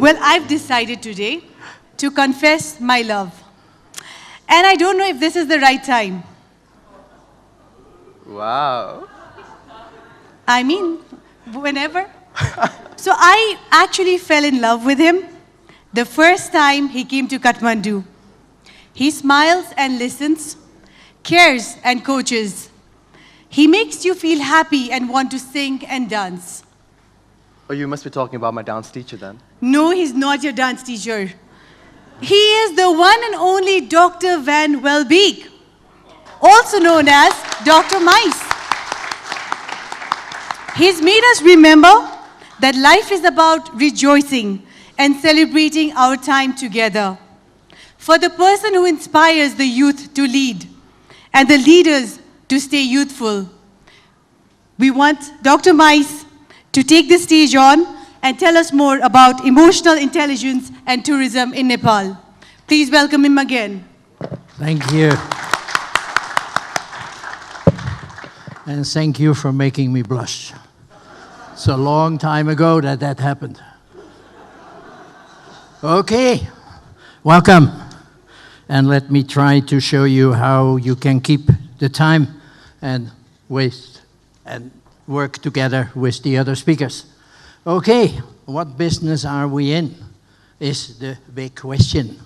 Well, I've decided today to confess my love. And I don't know if this is the right time. Wow. I mean, whenever. So I actually fell in love with him the first time he came to Kathmandu. He smiles and listens, cares and coaches. He makes you feel happy and want to sing and dance. Oh, you must be talking about my dance teacher then. No, he's not your dance teacher. He is the one and only Dr. Van Walbeek, also known as Dr. Mice. He's made us remember that life is about rejoicing and celebrating our time together. For the person who inspires the youth to lead and the leaders to stay youthful, we want Dr. Mice to take the stage on and tell us more about emotional intelligence and tourism in Nepal. Please welcome him again. Thank you. And thank you for making me blush. It's a long time ago that happened. Okay, welcome. And let me try to show you how you can keep the time and waste and work together with the other speakers. Okay, what business are we in is the big question.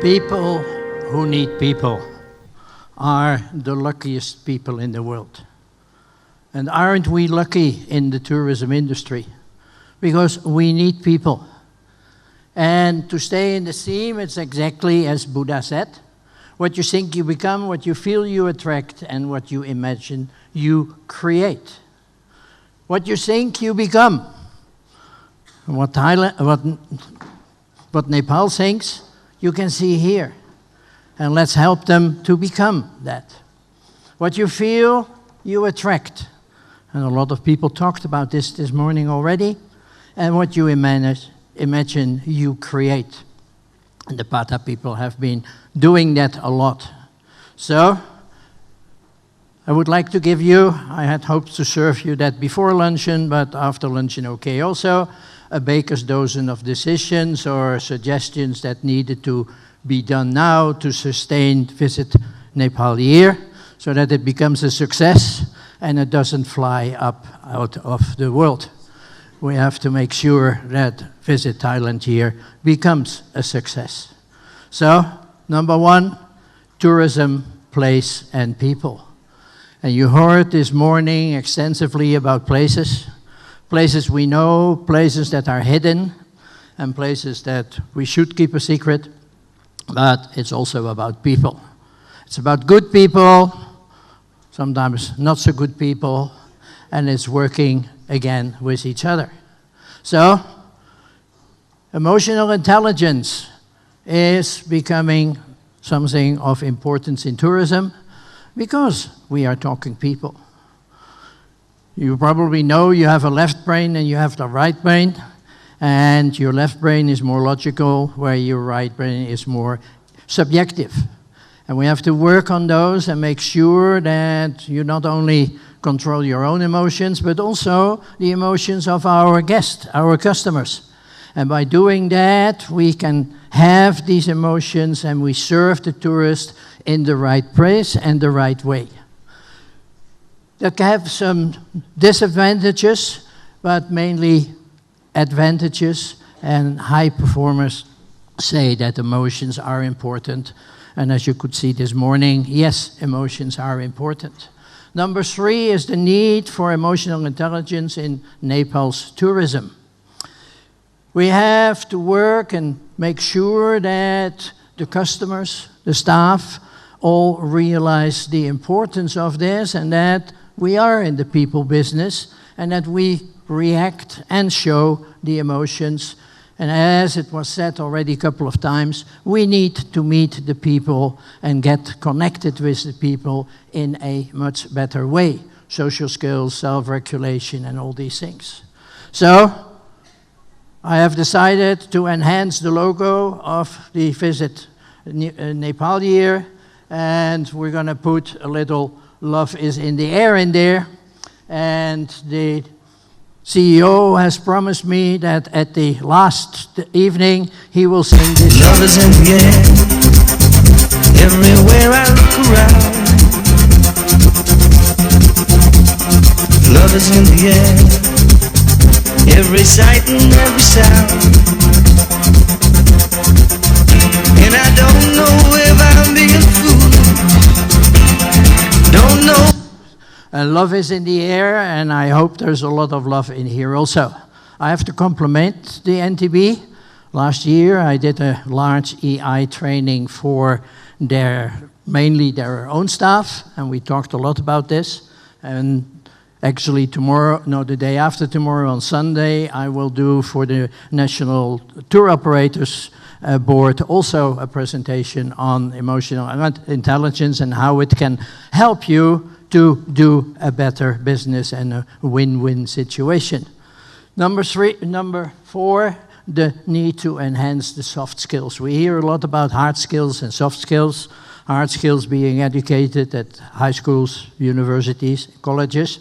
People who need people are the luckiest people in the world. And aren't we lucky in the tourism industry? Because we need people. And to stay in the theme, it's exactly as Buddha said. What you think you become, what you feel you attract, and what you imagine you create. What you think you become. And what Nepal thinks, you can see here. And let's help them to become that. What you feel, you attract. And a lot of people talked about this morning already. And what you imagine, you create. And the Pata people have been doing that a lot. So, I would like to give you, I had hoped to serve you that before luncheon, but after luncheon okay also, a baker's dozen of decisions or suggestions that needed to be done now to sustain Visit Nepal year, so that it becomes a success and it doesn't fly up out of the world. We have to make sure that Visit Thailand year becomes a success. So, number one, tourism, place, and people. And you heard this morning extensively about places. Places we know, places that are hidden, and places that we should keep a secret, but it's also about people. It's about good people, sometimes not so good people, and it's working again with each other. So, emotional intelligence is becoming something of importance in tourism, because we are talking people. You probably know you have a left brain and you have the right brain, and your left brain is more logical, where your right brain is more subjective. And we have to work on those and make sure that you not only control your own emotions, but also the emotions of our guests, our customers. And by doing that, we can have these emotions and we serve the tourist in the right place and the right way. That can have some disadvantages, but mainly advantages, and high performers say that emotions are important. And as you could see this morning, yes, emotions are important. Number 3 is the need for emotional intelligence in Nepal's tourism. We have to work and make sure that the customers, the staff, all realize the importance of this, and that we are in the people business, and that we react and show the emotions. And as it was said already a couple of times, we need to meet the people and get connected with the people in a much better way. Social skills, self-regulation, and all these things. So, I have decided to enhance the logo of the Visit Nepal year, and we're going to put a little "Love is in the air" in there. And the CEO has promised me that at the last evening he will sing this song. Love is in the air, everywhere I look around. Love is in the air, every sight and every sound. And I don't know if I'm being fooled. Don't know. Love is in the air, and I hope there's a lot of love in here also. I have to compliment the NTB. Last year I did a large EI training for mainly their own staff, and we talked a lot about this. And actually the day after tomorrow on Sunday, I will do for the National Tour Operators Board also a presentation on emotional intelligence and how it can help you to do a better business and a win-win situation. Number 4, the need to enhance the soft skills. We hear a lot about hard skills and soft skills. Hard skills being educated at high schools, universities, colleges.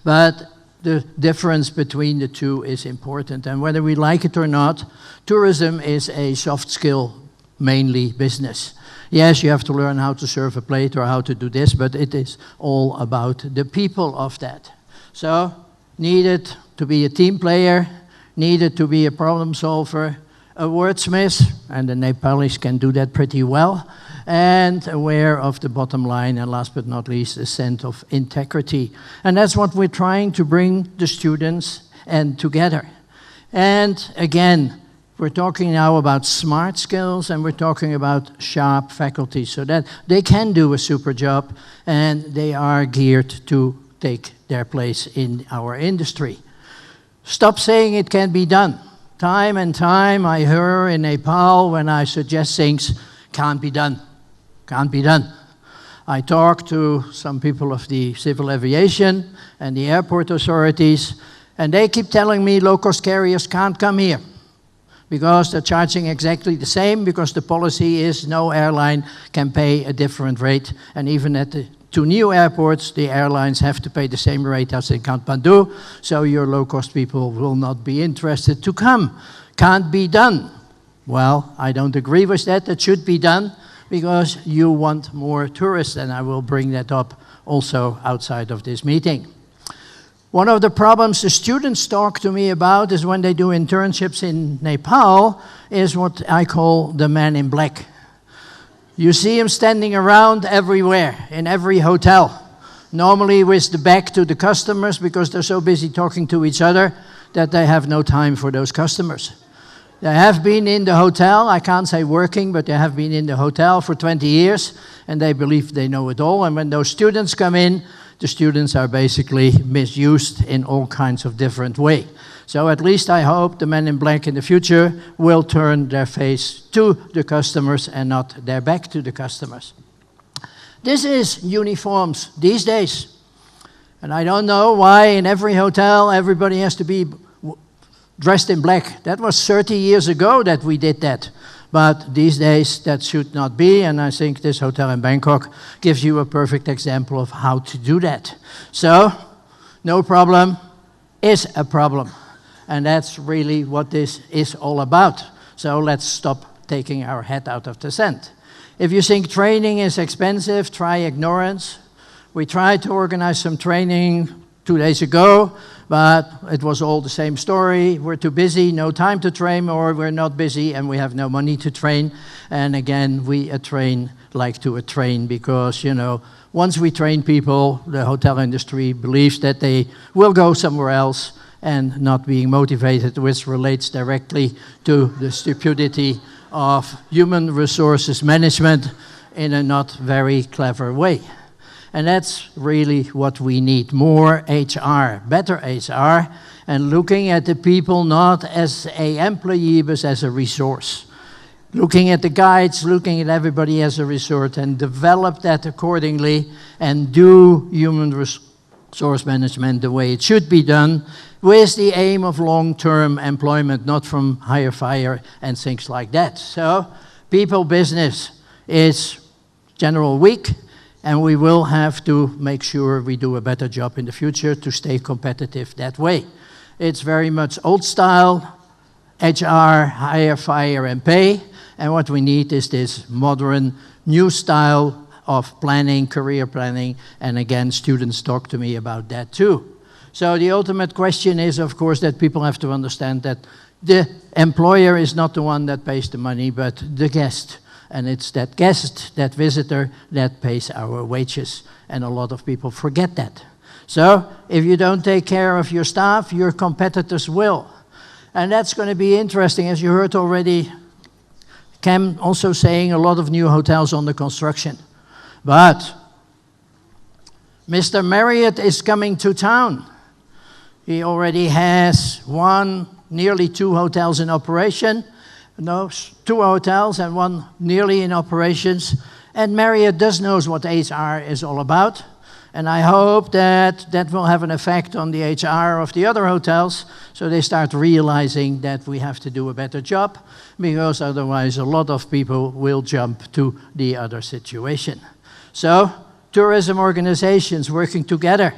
But the difference between the two is important. And whether we like it or not, tourism is a soft skill, mainly business. Yes, you have to learn how to serve a plate or how to do this, but it is all about the people of that. So, needed to be a team player, needed to be a problem solver, a wordsmith, and the Nepalis can do that pretty well, and aware of the bottom line, and last but not least, a sense of integrity. And that's what we're trying to bring the students and together. And again, we're talking now about smart skills, and we're talking about sharp faculty, so that they can do a super job and they are geared to take their place in our industry. Stop saying it can be done. Time and time I hear in Nepal when I suggest things, can't be done, can't be done. I talk to some people of the civil aviation and the airport authorities, and they keep telling me low-cost carriers can't come here, because they're charging exactly the same, because the policy is no airline can pay a different rate. And even at the 2 new airports, the airlines have to pay the same rate as in Kathmandu, so your low-cost people will not be interested to come. Can't be done. Well, I don't agree with that. That should be done, because you want more tourists, and I will bring that up also outside of this meeting. One of the problems the students talk to me about is when they do internships in Nepal, is what I call the man in black. You see him standing around everywhere, in every hotel, normally with the back to the customers, because they're so busy talking to each other that they have no time for those customers. They have been in the hotel, I can't say working, but they have been in the hotel for 20 years, and they believe they know it all. And when those students come in, the students are basically misused in all kinds of different ways. So at least I hope the men in black in the future will turn their face to the customers and not their back to the customers. This is uniforms these days. And I don't know why in every hotel everybody has to be dressed in black. That was 30 years ago that we did that. But these days that should not be, and I think this hotel in Bangkok gives you a perfect example of how to do that. So, no problem is a problem. And that's really what this is all about. So let's stop taking our head out of the sand. If you think training is expensive, try ignorance. We tried to organize some training 2 days ago, but it was all the same story. We're too busy, no time to train, or we're not busy and we have no money to train. And again, we like to train because, once we train people, the hotel industry believes that they will go somewhere else and not being motivated, which relates directly to the stupidity of human resources management in a not very clever way. And that's really what we need, more HR, better HR, and looking at the people not as an employee, but as a resource. Looking at the guides, looking at everybody as a resource, and develop that accordingly, and do human resource management the way it should be done, with the aim of long-term employment, not from hire, fire, and things like that. So, people business is general week, and we will have to make sure we do a better job in the future to stay competitive that way. It's very much old style, HR, hire, fire, and pay, and what we need is this modern, new style of planning, career planning, and again, students talk to me about that too. So the ultimate question is, of course, that people have to understand that the employer is not the one that pays the money, but the guest. And it's that guest, that visitor, that pays our wages. And a lot of people forget that. So if you don't take care of your staff, your competitors will. And that's going to be interesting. As you heard already, Cam also saying a lot of new hotels on the construction. But Mr. Marriott is coming to town. He already has nearly 2 hotels in operation. No, 2 hotels and 1 nearly in operations. And Marriott does knows what HR is all about. And I hope that that will have an effect on the HR of the other hotels, so they start realizing that we have to do a better job, because otherwise a lot of people will jump to the other situation. So, tourism organizations working together.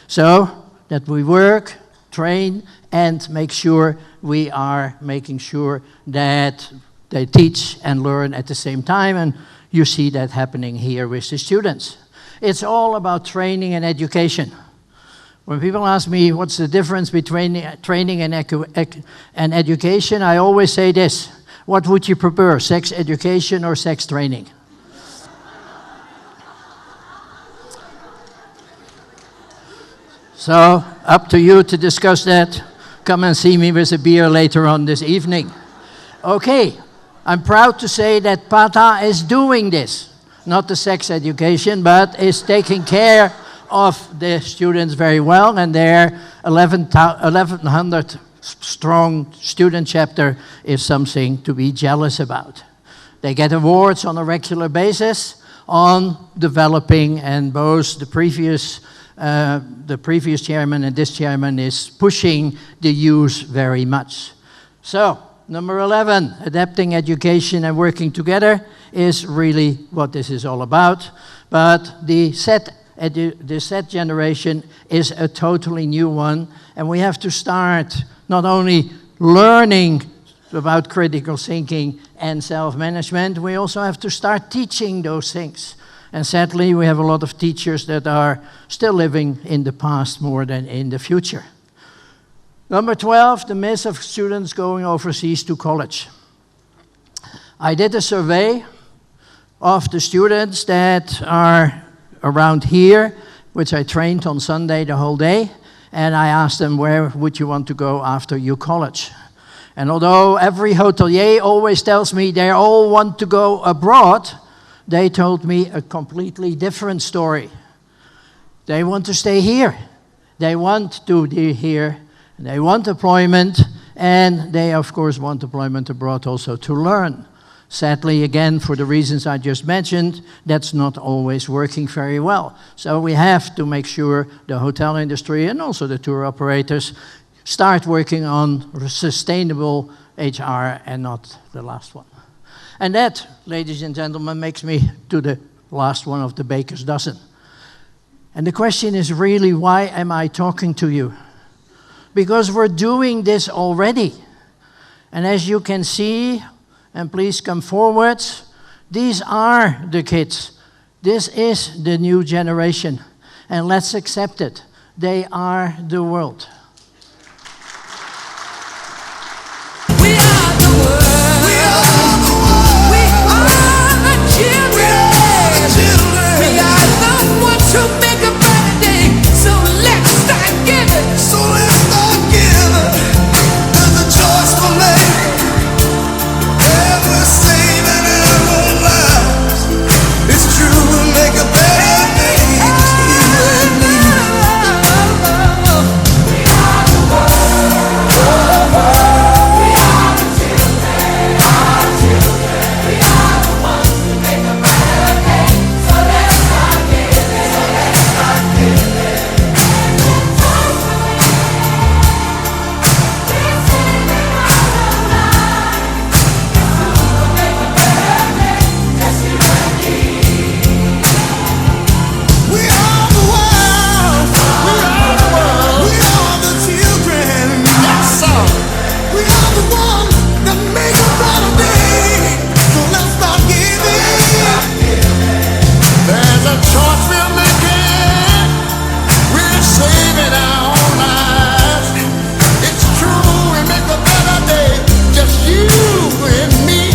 So, that we work, train, and make sure we are making sure that they teach and learn at the same time, and you see that happening here with the students. It's all about training and education. When people ask me what's the difference between training and education, I always say this: what would you prefer, sex education or sex training? So, up to you to discuss that. Come and see me with a beer later on this evening. Okay, I'm proud to say that PATA is doing this. Not the sex education, but is taking care of the students very well, and their 1,100 strong student chapter is something to be jealous about. They get awards on a regular basis on developing, and both the previous chairman and this chairman is pushing the youth very much. So, number 11, adapting education and working together is really what this is all about. But the Z generation is a totally new one, and we have to start not only learning about critical thinking and self-management, we also have to start teaching those things. And sadly, we have a lot of teachers that are still living in the past more than in the future. Number 12, the myth of students going overseas to college. I did a survey of the students that are around here, which I trained on Sunday the whole day, and I asked them, where would you want to go after your college? And although every hotelier always tells me they all want to go abroad, they told me a completely different story. They want to stay here. They want to be here. They want employment, and they, of course, want employment abroad also to learn. Sadly, again, for the reasons I just mentioned, that's not always working very well. So we have to make sure the hotel industry and also the tour operators start working on sustainable HR and not the last one. And that, ladies and gentlemen, makes me to the last one of the baker's dozen. And the question is really, why am I talking to you? Because we're doing this already. And as you can see, and please come forward, these are the kids. This is the new generation. And let's accept it. They are the world. We are the world. We are the world. We are the children. We are the ones who make a better day. So let's start giving. So let's start giving. There's a choice to make. Ever saving our lives. It's true, we'll make a better day. You and me. We are the world. We are the children. Our children. We are the ones who make a better day. So let's start giving. So let's start giving. We are the world. We are the world. We are the children. Yes, sir. We are the ones that make a better day. So let's start giving. There's a choice we're making. We're saving our own lives. It's true, we make a better day. Just you and me.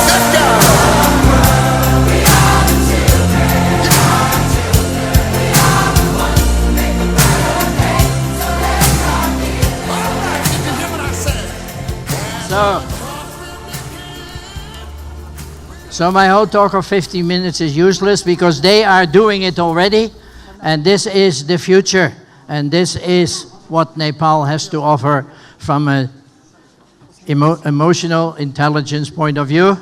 Let's go. We are the children. Our children. We are the ones who make a better day. So let's start giving. All right, did you hear what I said? So my whole talk of 15 minutes is useless because they are doing it already. And this is the future. And this is what Nepal has to offer from an emotional intelligence point of view.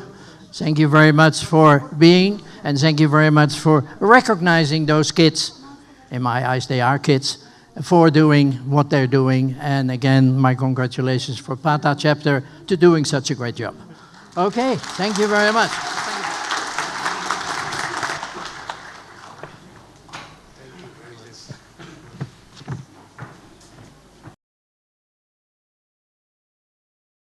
Thank you very much for being, and thank you very much for recognizing those kids. In my eyes, they are kids, for doing what they're doing. And again, my congratulations for PATA chapter to doing such a great job. Okay, thank you very much.